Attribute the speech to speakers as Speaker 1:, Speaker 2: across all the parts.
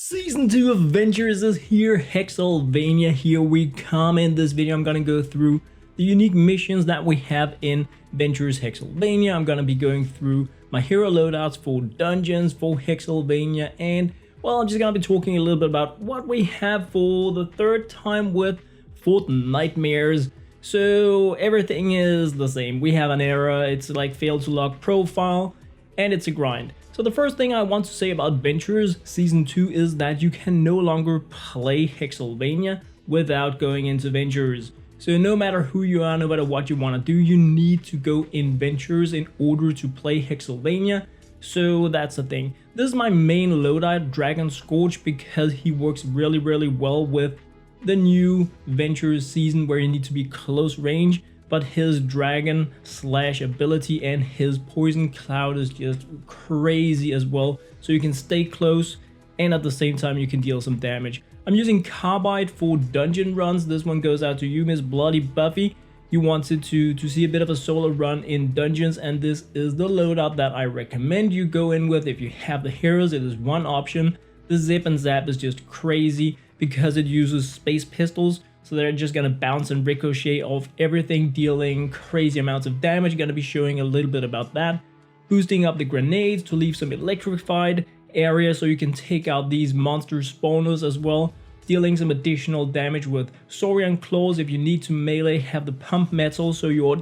Speaker 1: Season 2 of Ventures is here, Hexylvania, here we come. In this video I'm gonna go through the unique missions that we have in Ventures Hexylvania. I'm gonna be going through my hero loadouts for dungeons, for Hexylvania, and well, I'm just gonna be talking a little bit about what we have for the third time with Fortnitemares. So everything is the same. We have an error, it's like failed to log profile, and it's a grind. So the first thing I want to say about Ventures Season 2 is that you can no longer play Hexylvania without going into Ventures. So no matter who you are, no matter what you want to do, you need to go in Ventures in order to play Hexylvania. So that's the thing. This is my main loadout, Dragon Scourge, because he works really well with the new Ventures season where you need to be close range. But his dragon slash ability and his poison cloud is just crazy as well. So you can stay close and at the same time you can deal some damage. I'm using Carbide for dungeon runs. This one goes out to you, Miss Bloody Buffy. You wanted to see a bit of a solo run in dungeons, and this is the loadout that I recommend you go in with. If you have the heroes, it is one option. The zip and zap is just crazy because it uses space pistols. So they're just gonna bounce and ricochet off everything, dealing crazy amounts of damage. Gonna be showing a little bit about that. Boosting up the grenades to leave some electrified area so you can take out these monster spawners as well. Dealing some additional damage with Saurian Claws. If you need to melee, have the pump metal so your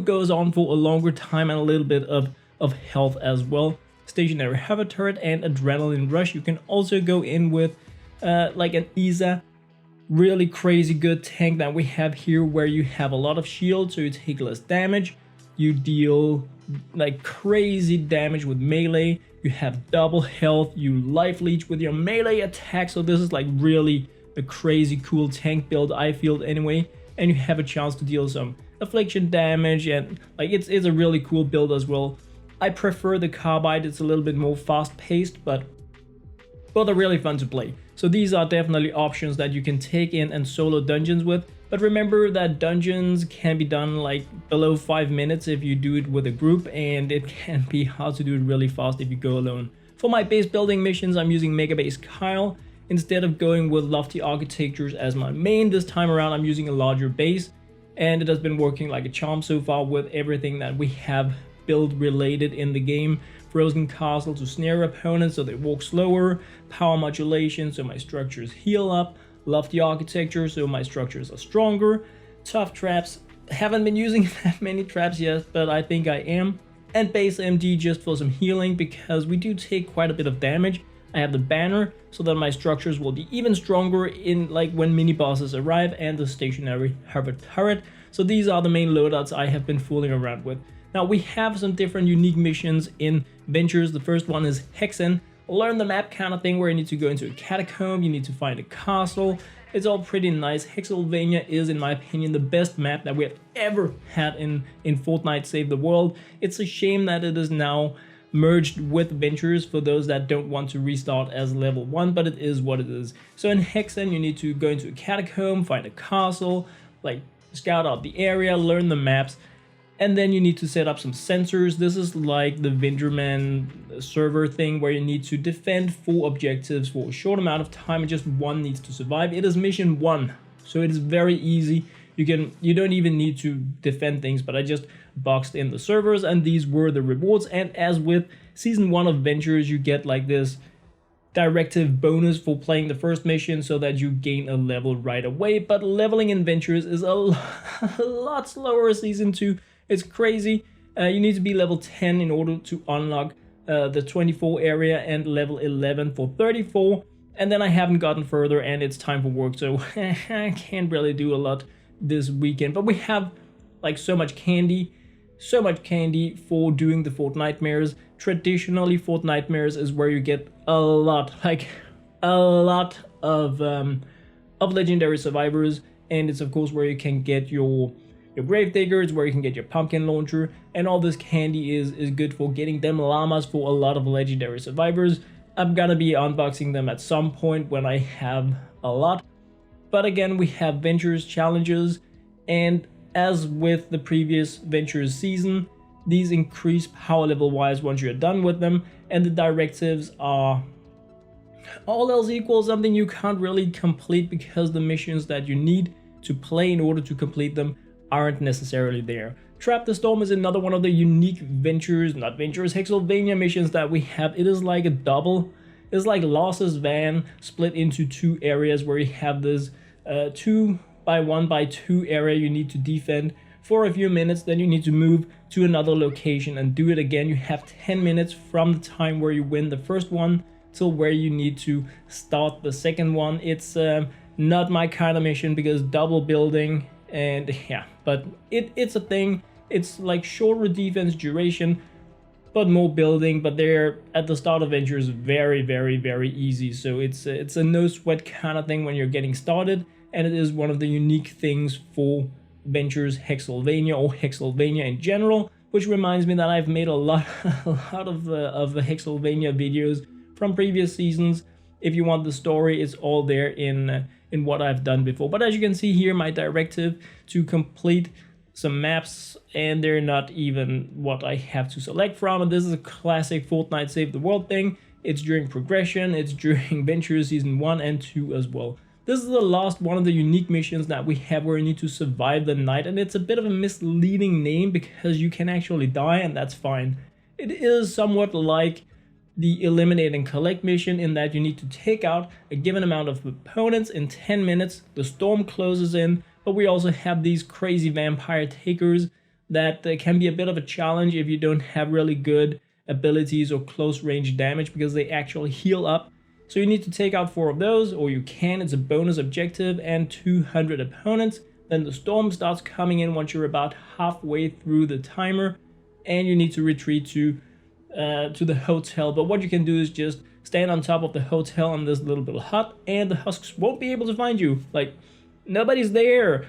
Speaker 1: goes on for a longer time and a little bit of health as well. Stationary hover turret and adrenaline rush. You can also go in with like an Isa. Really crazy good tank that we have here, where you have a lot of shield so you take less damage. You deal like crazy damage with melee. You have double health. You life leech with your melee attack. So this is like really a crazy cool tank build, I feel anyway. And you have a chance to deal some affliction damage, and like it's a really cool build as well. I prefer the Carbide. It's a little bit more fast paced, but both are really fun to play. So these are definitely options that you can take in and solo dungeons with. But remember that dungeons can be done like below 5 minutes if you do it with a group, and it can be hard to do it really fast if you go alone. For my base building missions, I'm using Mega Base Kyle. Instead of going with lofty architectures as my main, this time around I'm using a larger base. And it has been working like a charm so far with everything that we have build related in the game. Frozen Castle to snare opponents so they walk slower, power modulation so my structures heal up, lofty architecture so my structures are stronger, tough traps, haven't been using that many traps yet, but I think I am, and base MD just for some healing because we do take quite a bit of damage. I have the banner so that my structures will be even stronger in like when mini bosses arrive, and the stationary hover turret. So these are the main loadouts I have been fooling around with. Now we have some different unique missions in Ventures. The first one is Hexen, learn the map kind of thing, where you need to go into a catacomb, you need to find a castle. It's all pretty nice. Hexylvania is, in my opinion, the best map that we have ever had in Fortnite Save the World. It's a shame that it is now merged with Ventures for those that don't want to restart as level 1, but it is what it is. So in Hexen you need to go into a catacomb, find a castle, like scout out the area, learn the maps. And then you need to set up some sensors. This is like the Vinderman server thing where you need to defend 4 objectives for a short amount of time and just one needs to survive. It is mission 1, so it is very easy. You don't even need to defend things, but I just boxed in the servers and these were the rewards. And as with season 1 of Ventures, you get like this directive bonus for playing the first mission so that you gain a level right away. But leveling in Ventures is a lot slower. Season 2. It's crazy. You need to be level 10 in order to unlock the 24 area and level 11 for 34. And then I haven't gotten further and it's time for work, so I can't really do a lot this weekend. But we have like so much candy for doing the Fortnitemares. Traditionally, Fortnitemares is where you get a lot of legendary survivors, and it's of course where you can get your grave diggers, where you can get your pumpkin launcher, and all this candy is good for getting them llamas for a lot of legendary survivors. I'm gonna be unboxing them at some point when I have a lot. But again, we have Ventures challenges, and as with the previous Ventures season, these increase power level wise once you're done with them, and the directives are All else equal, something you can't really complete because the missions that you need to play in order to complete them aren't necessarily there. Trap the Storm is another one of the unique Hexylvania missions that we have. It is like a double. It's like Loss's van split into two areas where you have this 2x1x2 area you need to defend for a few minutes. Then you need to move to another location and do it again. You have 10 minutes from the time where you win the first one till where you need to start the second one. It's not my kind of mission because double building, and yeah, but it's a thing. It's like shorter defense duration but more building, but they're at the start of Ventures very easy, so it's a no sweat kind of thing when you're getting started, and it is one of the unique things for Ventures Hexylvania or Hexylvania in general, which reminds me that I've made a lot of the Hexylvania videos from previous seasons. If you want the story, it's all there in what I've done before. But as you can see here, my directive to complete some maps, and they're not even what I have to select from. And this is a classic Fortnite Save the World thing. It's during progression, it's during Ventures Season 1 and 2 as well. This is the last one of the unique missions that we have where you need to survive the night, and it's a bit of a misleading name because you can actually die, and that's fine. It is somewhat like the Eliminate and Collect mission in that you need to take out a given amount of opponents in 10 minutes. The storm closes in, but we also have these crazy vampire takers that can be a bit of a challenge if you don't have really good abilities or close range damage because they actually heal up. So you need to take out 4 of those, or you can. It's a bonus objective and 200 opponents. Then the storm starts coming in once you're about halfway through the timer, and you need to retreat to the hotel. But what you can do is just stand on top of the hotel on this little bit of hut, and the husks won't be able to find you. Like, nobody's there.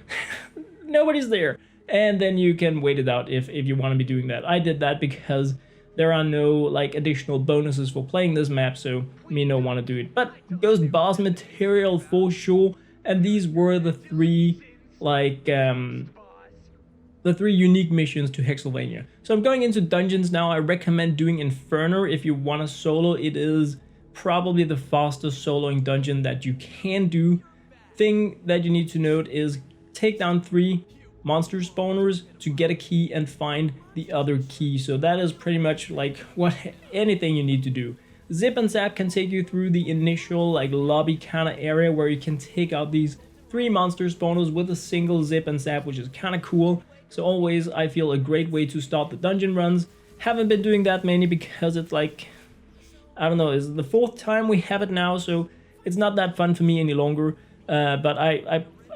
Speaker 1: Nobody's there. And then you can wait it out if you want to be doing that. I did that because there are no like additional bonuses for playing this map, so me no want to do it. But Ghost Boss material for sure. And these were the 3 like the 3 unique missions to Hexylvania. So I'm going into dungeons now. I recommend doing Inferno if you want to solo. It is probably the fastest soloing dungeon that you can do. Thing that you need to note is take down 3 monster spawners to get a key and find the other key. So that is pretty much like anything you need to do. Zip and Zap can take you through the initial like lobby kind of area where you can take out these 3 monster spawners with a single Zip and Zap, which is kind of cool. So always, I feel, a great way to start the dungeon runs. Haven't been doing that many because it's like, I don't know, it's the 4th time we have it now, so it's not that fun for me any longer. But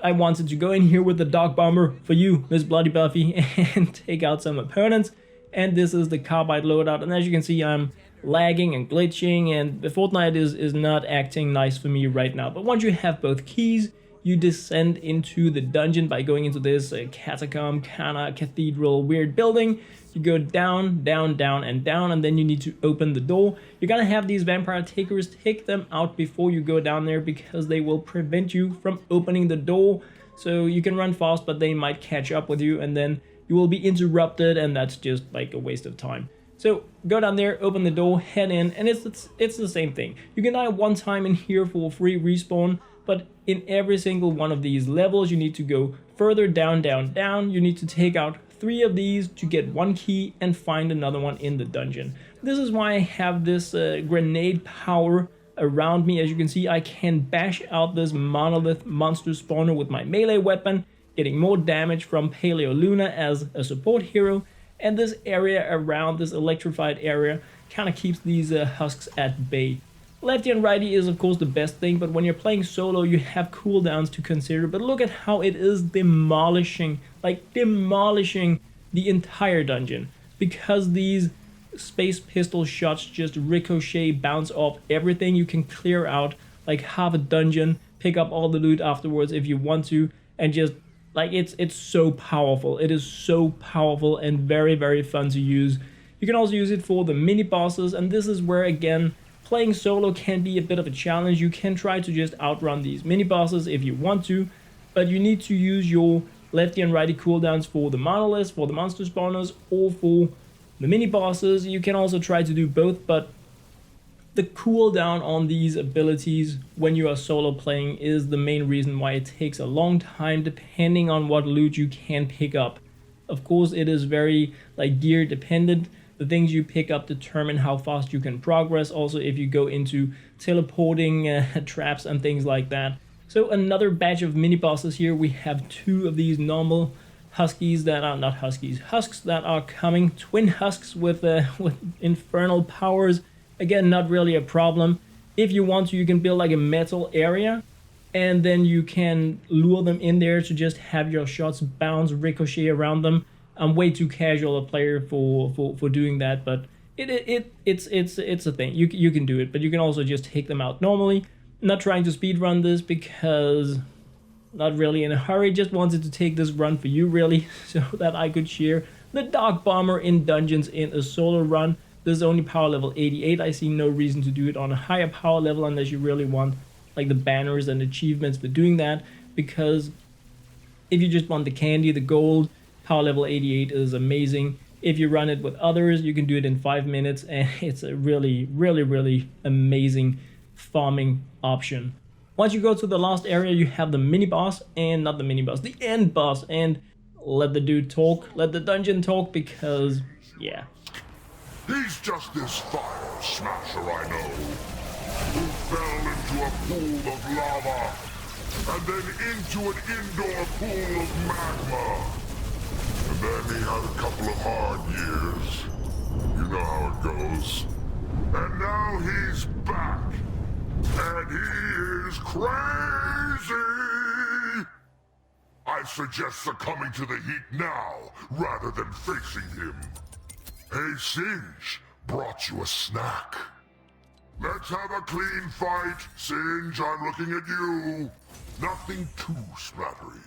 Speaker 1: I wanted to go in here with the Dog Bomber for you, Miss Bloody Buffy, and take out some opponents. And this is the Carbide loadout, and as you can see, I'm lagging and glitching, and the Fortnite is not acting nice for me right now. But once you have both keys, you descend into the dungeon by going into this catacomb, kinda cathedral, weird building. You go down, down, down, and down, and then you need to open the door. You're gonna have these vampire takers. Take them out before you go down there because they will prevent you from opening the door. So you can run fast, but they might catch up with you, and then you will be interrupted, and that's just like a waste of time. So go down there, open the door, head in, and it's the same thing. You can die 1 time in here for free respawn, but in every single one of these levels, you need to go further down, down, down. You need to take out 3 of these to get 1 key and find another one in the dungeon. This is why I have this grenade power around me. As you can see, I can bash out this monolith monster spawner with my melee weapon, getting more damage from Paleo Luna as a support hero. And this area around this electrified area kind of keeps these husks at bay. Lefty and righty is of course the best thing, but when you're playing solo you have cooldowns to consider. But look at how it is demolishing, like demolishing the entire dungeon, because these space pistol shots just ricochet, bounce off everything. You can clear out like half a dungeon, pick up all the loot afterwards if you want to, and just like it's so powerful. It is so powerful and very fun to use. You can also use it for the mini bosses, and this is where again playing solo can be a bit of a challenge. You can try to just outrun these mini bosses if you want to, but you need to use your lefty and righty cooldowns for the monoliths, for the monster spawners, or for the mini bosses. You can also try to do both, but the cooldown on these abilities when you are solo playing is the main reason why it takes a long time depending on what loot you can pick up. Of course, it is very like gear dependent. The things you pick up determine how fast you can progress. Also, if you go into teleporting traps and things like that. So another batch of mini bosses here. We have 2 of these normal huskies that are not huskies, husks that are coming. Twin husks with infernal powers. Again, not really a problem. If you want to, you can build like a metal area, and then you can lure them in there to just have your shots bounce, ricochet around them. I'm way too casual a player for doing that, but it's a thing. You can do it, but you can also just take them out normally. I'm not trying to speedrun this because not really in a hurry. Just wanted to take this run for you really, so that I could share the Dark Bomber in dungeons in a solo run. This is only power level 88. I see no reason to do it on a higher power level unless you really want like the banners and achievements for doing that, because if you just want the candy, the gold, power level 88 is amazing. If you run it with others, you can do it in 5 minutes, and it's a really amazing farming option. Once you go to the last area, you have the mini boss, and not the mini boss, the end boss, and let the dude talk, let the dungeon talk, because yeah.
Speaker 2: He's just this fire smasher I know, who fell into a pool of lava, and then into an indoor pool of magma. And then he had a couple of hard years. You know how it goes. And now he's back. And he is crazy! I suggest succumbing to the heat now, rather than facing him. Hey, Singe, brought you a snack. Let's have a clean fight. Singe, I'm looking at you. Nothing too splattery.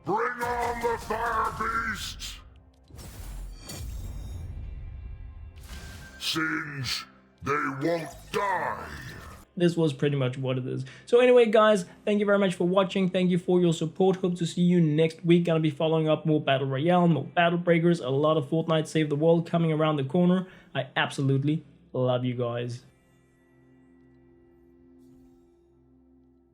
Speaker 2: Bring on the fire beast! Singe, they won't die.
Speaker 1: This was pretty much what it is. So anyway, guys, thank you very much for watching. Thank you for your support. Hope to see you next week. Gonna be following up more Battle Royale, more Battle Breakers, a lot of Fortnite Save the World coming around the corner. I absolutely love you guys.